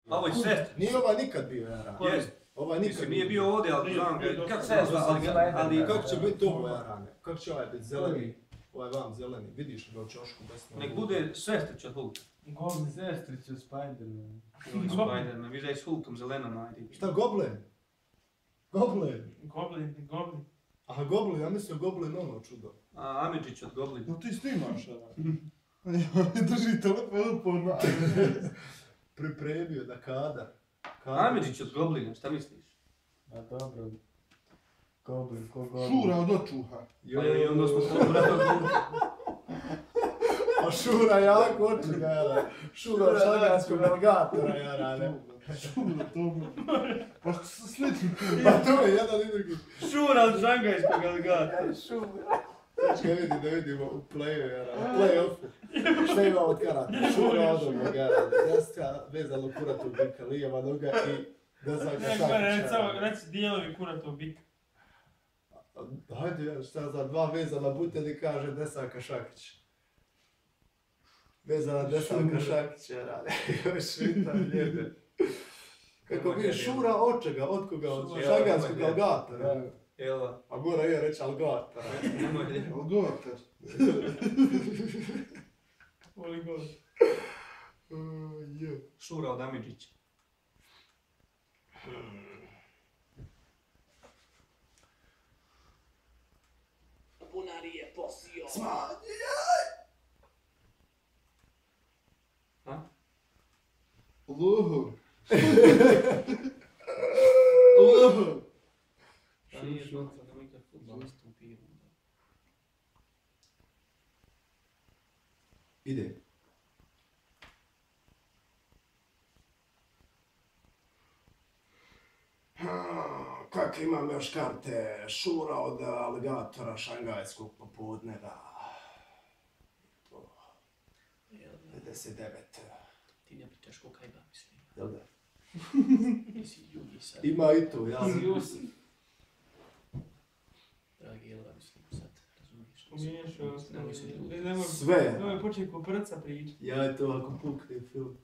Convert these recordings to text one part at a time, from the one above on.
Ovo je sestra. Nije ovaj nikad bio Jaran. Jest. Ovaj nikad Mislim, nije bio ovdje, ali znam ga. Kako se zva, ali... Kako će biti ovo Jarane? Kako će ovaj biti zeleni? Ovaj vam zeleni. Vidiš ga u čošku desno. Nek bude sestrić od Hulka. Goblin sestrić od Spider-Man. Spider-Man, vi s Hulkom zelenom najdi. Šta, Goblin? Goblin? Goblin. Aha, Goblin, ja mislio Goblin ono čudo. A Amidžić od Goblina. No ti snimaš, drži telefon po Pripremio da kadar. Amidžić od Goblina, šta misliš? A dobro. Goblin, ko Goblin? Šura od očuha. Pa je onda smo to brata. A Šura jako očuga, Jarane. Šura od šaganskog alligatora, Jarane. Šura, to pa što se slični tu. Pa to je jedan i drugi. Šura od šangajskog alligatora. Čekaj, da vidimo u playu, Jarane. Play-offu. Šta ima od karata? Šura od ovog, Jarane. Deska vezano kuratog bika, lijeva noga i desaka šakića. Reci dijelovi kuratog bika. Hajde, šta za dva vezana butelji kaže desaka šakić. Vezana desaka šakić, Jarane. Još vitam ljede. Kako bi Šura od čega? Od koga? Od šaganskog alligatora. Jel' A mora je reći alligator. Alligator. Voli god. Šura od Amidžića. Bunari je posio. Luhu. Pa nije znatno da mi kad futbolista upiju. Ide. Kak imam još karte? Šura od alligatora šangajskog popodneva. 59. Ti ne pričaš ko kaj ba, mislim. Jel da? Ti si Jugi sad. Ima i to, ja. Jusif. Dragi Jelva, mislim sad, razumiješ. Umiješ Nemoj se ljubiti. Sve. Nemoj početi ko prca pričati. Ja je to ako pukne film.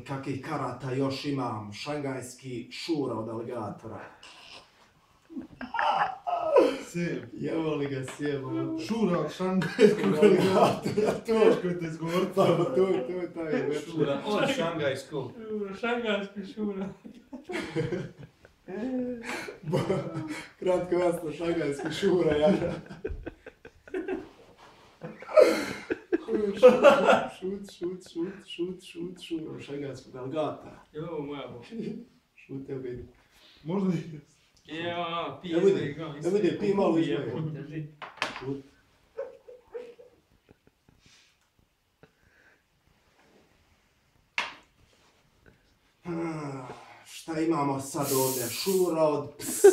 Kakih karata još imam? Šangajski Šura od alligatora. Seb. Jevo li ga sjebo? Šura od šangajskog alligatora. Teško je te izgovoriti. Pa to je taj već. Šura od šangajskog. Šangajski Šura. Kratko jasno, šangajski Šura, ja. Šut, Šura, šangajskog alligatora. Jo, moja bo. Šut, evo vidi. Možda i Pije. Evo vidi, pije malo izmaje. Šut. Šta imamo sad ovdje? Šura od ps.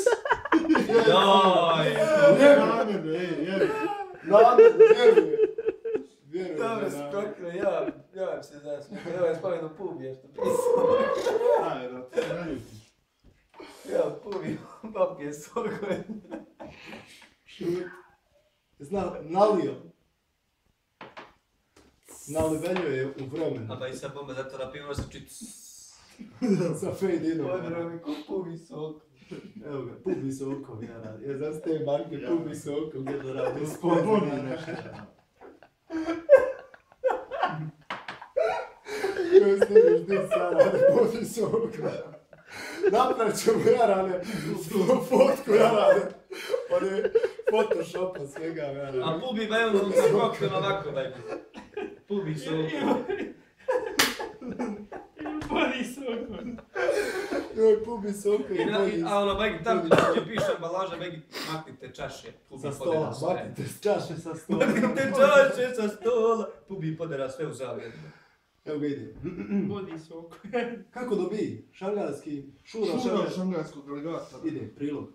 Joj! namjerno, jevi. Vjerujem. Dobro si prokrio, ja se zasmijeti. Evo je spomenu Pubija što pisao. Ajde, da ti ne ljutiš. Ja, Pubija, papije sokove. Šut. Zna, nalio. Naliveljuje u vremenu. A pa i sad bomba zatvora pivo se či... Sa fade inom. Odrovi ko Pubi sok. Evo ga, Pubi sokom, ja radim. Ja znam s te banke Pubi sokom, gdje da radim. Spodboni nešto. Joj, snimiš di sad rade Pubi sokom. Napravit ćemo Jarane, fotku Jarane. On je photoshopa svega Jarane. A Pubi ba je ono sa koktel ovako daj. Pubi sok. Bodi soko. Joj, Pubi sokom i bolji. A ono, bagi, tam gdje piše ambalaža, bagi, maknite čaše. Pubi Sa podera stola, sve. maknite čaše sa stola. Maknite čaše sa stola. Pubi podera sve u zavljedu. Evo ga ide. Bodi soko. Kako dobi? Šangajski, Šura Šura od šangajskog alligatora. Ide, prilog.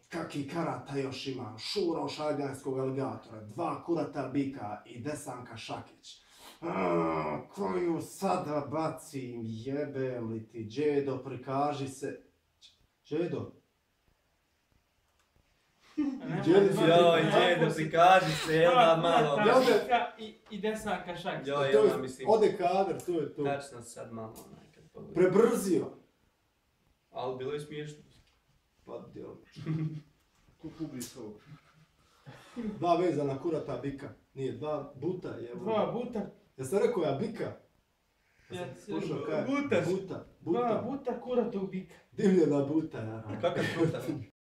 Kaki karata još imam? Šura od šangajskog alligatora, 2 kurata bika i Desanka Šakić. Koju sada bacim, jebe li ti, Džedo, prikaži se. Džedo? Joj, djede, prikaži se, jedna malo. I desanka šak. Joj, To je- jedna mislim. Ode kadar, to je to. Tačno sad malo onaj kad pogledam. Prebrzio. Ali bilo je smiješno. Pa djel. Ko Publis ovog. Dva vezana kurata bika. Nije, dva buta je. Dva buta. Ja sam rekao ja bika. Ja sam se- slušao kaj? Buta. Buta. Dva buta kuratog bika. Divljena buta, ja. Kakav puta?